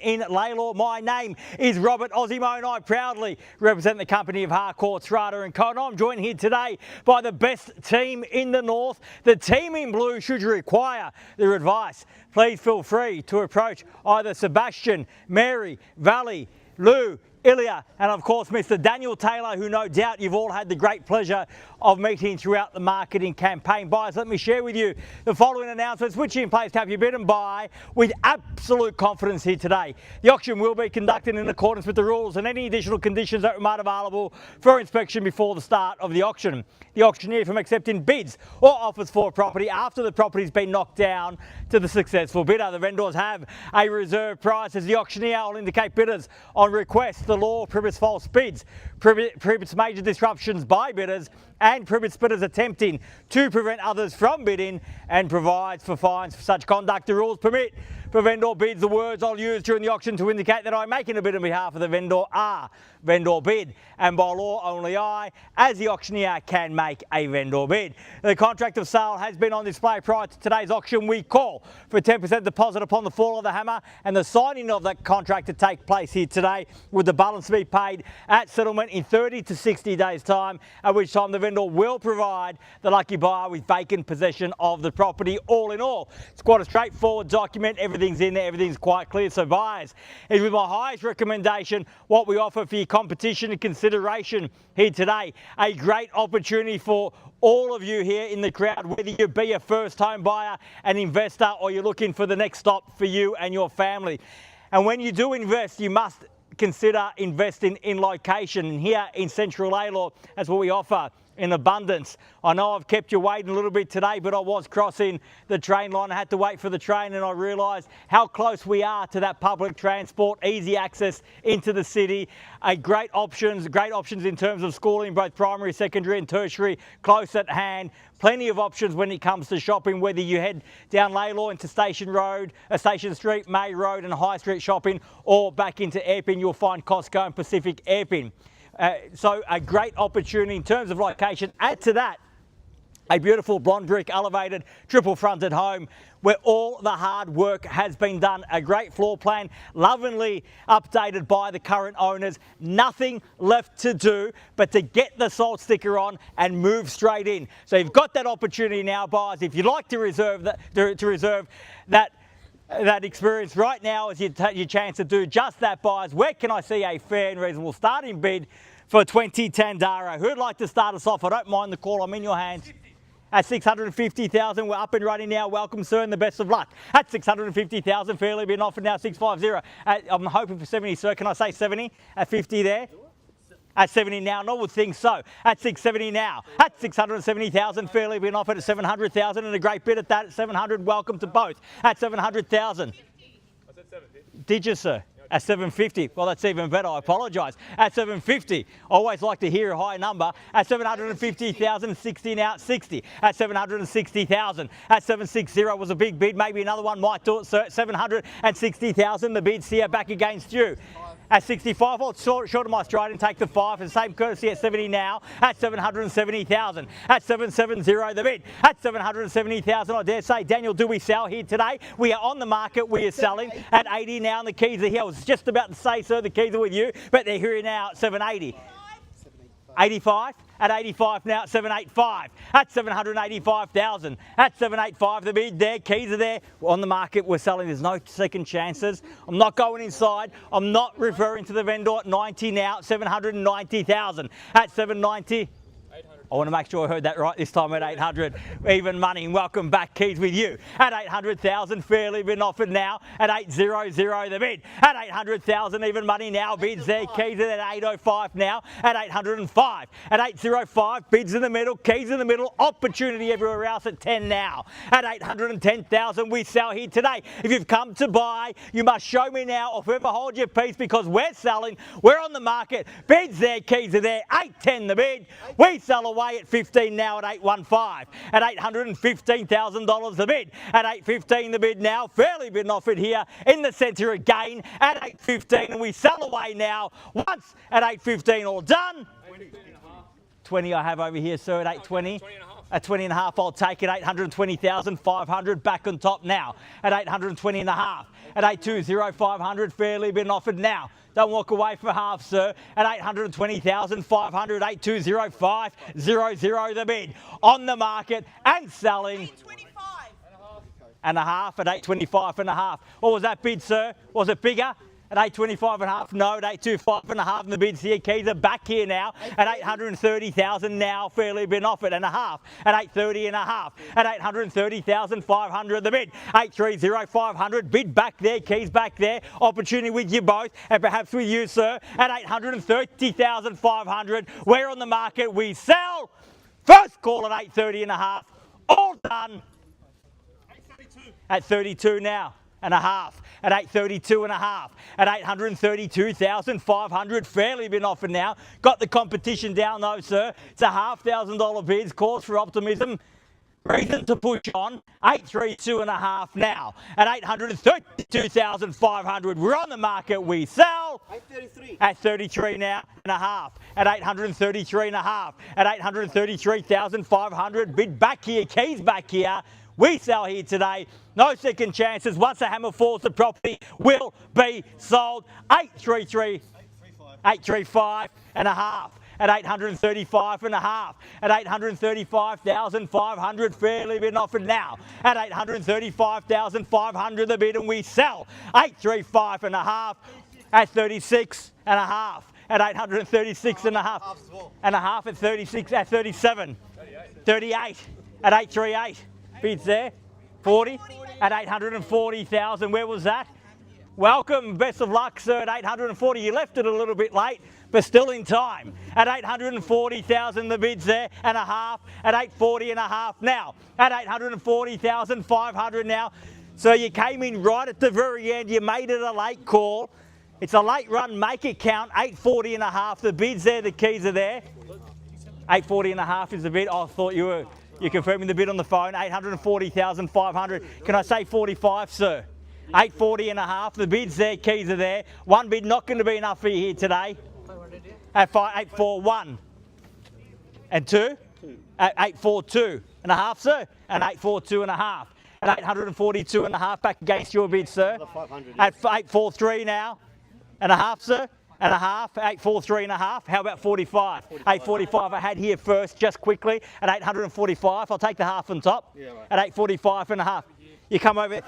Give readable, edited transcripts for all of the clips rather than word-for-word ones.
in LALOR. My name is Robert Ozzimo and I proudly represent the company of Harcourts, Rata and Co. And I'm joined here today by the best team in the north, the team in blue. Should you require their advice, please feel free to approach either Sebastian, Mary, Valley, Lou, Ilya, and of course Mr. Daniel Taylor, who no doubt you've all had the great pleasure of meeting throughout the marketing campaign. Buyers, let me share with you the following announcements which in place to have you bid and buy with absolute confidence here today. The auction will be conducted in accordance with the rules and any additional conditions that remain available for inspection before the start of the auction. The auctioneer from accepting bids or offers for a property after the property's been knocked down to the successful bidder. The vendors have a reserve price as the auctioneer will indicate bidders on request. The law prohibits false bids, prohibits major disruptions by bidders, and prohibits bidders attempting to prevent others from bidding, and provides for fines for such conduct. The rules permit for vendor bids. The words I'll use during the auction to indicate that I'm making a bid on behalf of the vendor are vendor bid, and by law only I, as the auctioneer, can make a vendor bid. The contract of sale has been on display prior to today's auction. We call for a 10% deposit upon the fall of the hammer and the signing of that contract to take place here today, with the balance to be paid at settlement in 30 to 60 days time, at which time the vendor will provide the lucky buyer with vacant possession of the property. All in all, it's quite a straightforward document. Everything's in there, everything's quite clear. So buyers, is with my highest recommendation what we offer for your competition and consideration here today. A great opportunity for all of you here in the crowd, whether you be a first home buyer, an investor, or you're looking for the next stop for you and your family. And when you do invest, you must consider investing in location. And here in Central LALOR, that's what we offer in abundance. I know I've kept you waiting a little bit today, but I was crossing the train line. I had to wait for the train and I realised how close we are to that public transport, easy access into the city. Great options in terms of schooling, both primary, secondary and tertiary, close at hand. Plenty of options when it comes to shopping, whether you head down LALOR into Station Street, May Road and High Street shopping, or back into Airpin, you'll find Costco and Pacific Airpin. So a great opportunity in terms of location. Add to that a beautiful blonde brick elevated triple fronted home where all the hard work has been done. A great floor plan, lovingly updated by the current owners. Nothing left to do but to get the salt sticker on and move straight in. So you've got that opportunity now, buyers. If you'd like to reserve that, that experience right now is your chance to do just that, buyers. Where can I see a fair and reasonable starting bid for 20 Tandarra? Who'd like to start us off? I don't mind the call. I'm in your hands. At 650,000, we're up and running now. Welcome, sir, and the best of luck. At 650,000, fairly been offered now, 650. I'm hoping for 70, sir. Can I say 70? At 50 there? At 70 now, no would think so. At 670 now. At 670,000, fairly been offered at 700,000, and a great bid at that at 700. Welcome to both. At 700,000. I said 750. Did you, sir? At 750, well, that's even better. I apologise. At 750, always like to hear a high number. At 750,000, 60 now, 60. At 760,000. At 760 was a big bid. Maybe another one might do it, sir. At 760,000, the bid's here back against you. At 65, I'll short of my stride and take the 5, and same courtesy at 70 now. At 770,000. At 770, the bid. At 770,000, I dare say, Daniel, do we sell here today? We are on the market, we are selling. At 80 now, and the keys are here. I was just about to say, sir, the keys are with you, but they're here now at 780. 85? At 85 now, at 785. At 785,000. At 785, the bid there, keys are there. We're on the market, we're selling, there's no second chances. I'm not going inside. I'm not referring to the vendor. At 90 now, 790,000. At 790. I want to make sure I heard that right this time. At 800, even money. Welcome back, keys with you. At 800,000, fairly been offered now. At 800, the bid. At 800,000, even money now. Bids there, keys at 805 now. At 805. At 805, bids in the middle, keys in the middle. Opportunity everywhere else at 10 now. At 810,000, we sell here today. If you've come to buy, you must show me now, or whoever hold your peace, because we're selling. We're on the market. Bids there, keys are there. 810 the bid. We sell away at 15 now at 815. At $815,000 the bid. At 815 the bid now. Fairly been offered here in the centre again at 815, and we sell away now once at 815. All done. 20 I have over here, sir, at 820. At 20 and a half, I'll take it. 820,500 back on top now. At 820 and a half. At 820,500, fairly been offered now. Don't walk away for half, sir. At 820,500, 820,500 the bid. On the market and selling. 825. And a half at 825 and a half. What was that bid, sir? Was it bigger? At 825 and a half, no, at 825 and a half, and the bids here, keys are back here now, at 830,000 now, fairly been offered, and a half, at 830 and a half, at 830,500 the bid, 830,500, bid back there, keys back there, opportunity with you both, and perhaps with you, sir, at 830,500, we're on the market, we sell, first call at 830 and a half, all done, 832. at 32 now. And a half, at 832 and a half, at 832,500, fairly been offered now. Got the competition down though, sir. It's a $1,500 bids, cause for optimism. Reason to push on, 832 and a half now, at 832,500. We're on the market, we sell. 833. At 33 now and a half, at 833 and a half, at 833,500, bid back here, keys back here. We sell here today. No second chances. Once the hammer falls, the property will be sold. 833, 835 and a half, at 835 and a half, at 835,500, fairly been offered now, at 835,500 the bid, and we sell. 835 and a half, at 36 and a half, at 836 and a half, and a half at 36, at 37, 38, at 838. Bids there, 40 at 840,000. Where was that? Welcome, best of luck, sir. At 840, you left it a little bit late, but still in time. At 840,000, the bids there, and a half. At 840 and a half now. At 840,500 now. So you came in right at the very end. You made it a late call. It's a late run. Make it count. 840 and a half. The bids there. The keys are there. 840 and a half is the bid. I thought you were. You're confirming the bid on the phone, 840,500. Can I say 45, sir? 840 and a half, the bid's there, keys are there. One bid not going to be enough for you here today. At 841. And two? At 842 and a half, sir? And 842 and a half. At 842 and a half, back against your bid, sir. At 843 now. And a half, sir? And a half, 843 and a half. How about 45? 845 I had here first, just quickly, at 845. I'll take the half on top. Yeah, right. At 845 and a half. You come over.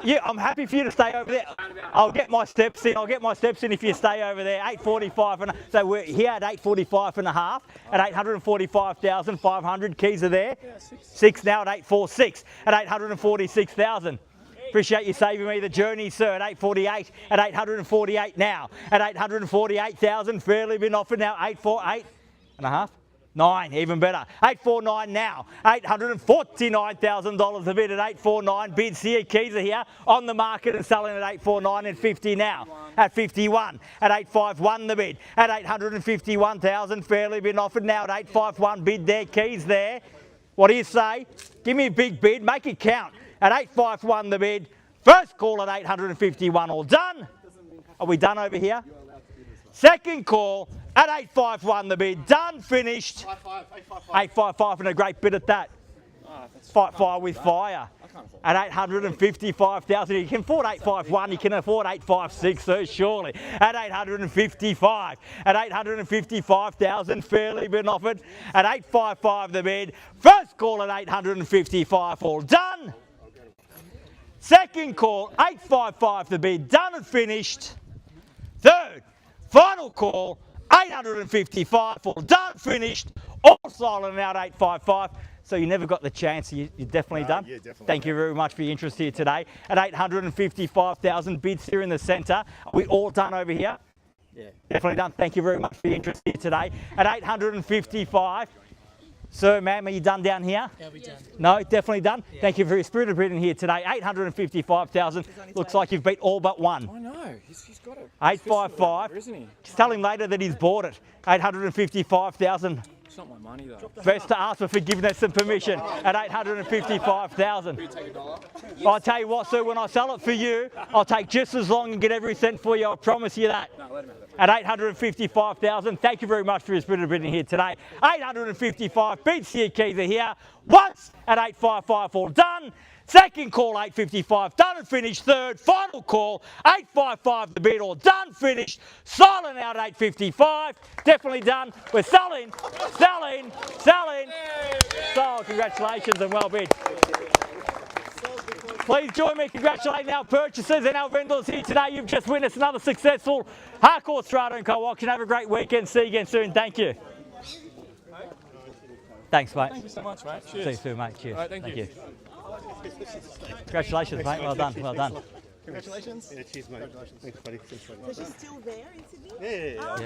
Yeah, I'm happy for you to stay over there. I'll get my steps in. I'll get my steps in if you stay over there. 845 and a half. So we're here at 845 and a half, at 845,500. Keys are there. Six now at 846, at 846,000. Appreciate you saving me the journey, sir, at 848, at 848 now, at 848,000, fairly been offered now, 848 and a half, 9, even better, 849 now, $849,000 a bid at 849, bids here, keys are here, on the market and selling at 849 and 50 now, at 51, at 851 the bid, at 851,000, fairly been offered now, at 851, bid there, keys there. What do you say? Give me a big bid, make it count. At 851 the bid, first call at 851, all done. Are we done over here? Second call at 851 the bid, done, finished. 855 and a great bid at that. Fight fire with fire. At 855,000, you can afford 851, you can afford 856, so surely. At 855, at 855,000, fairly been offered. At 855 the bid, first call at 855, all done. Second call, 855 the bid, done and finished. Third, final call, 855, all done, finished, all silent out 855. So you never got the chance, you're definitely done? Yeah, definitely. Thank you very much for your interest here today. At 855,000 bids here in the centre. Are we all done over here? Yeah. Definitely done. Thank you very much for your interest here today. At 855. Sir, ma'am, are you done down here? Yeah, we done. No, definitely done. Yeah. Thank you for your spirited bidding here today. 855,000. Looks like you've beat all but one. I know, he's got it. 855. Isn't he? Just tell him later that he's bought it. 855,000. It's not my money though. Best to ask for forgiveness and permission at 855,000. I'll tell you what, sir, when I sell it for you, I'll take just as long and get every cent for you. I promise you that. No, let him have it. At 855,000. Thank you very much for your spirit of bidding here today. 855 bids here, keys are here. Once at 855, all done. Second call, 855, done and finished. Third, final call, 855, the bid, all done, finished. Silent out at 855, definitely done. We're selling, selling, selling. Sold, congratulations and well bid. Please join me congratulating our purchasers and our vendors here today. You've just witnessed another successful Harcourts, Rata & Co auction. Have a great weekend. See you again soon. Thank you. Thanks, mate. Thank you so much, mate. Cheers. See you soon, mate. Cheers. All right, thank you. Congratulations, mate. Well done. Well done. Congratulations. Yeah, cheers, mate. Thanks, buddy. Thanks, buddy. So she's still there in Sydney? Yeah.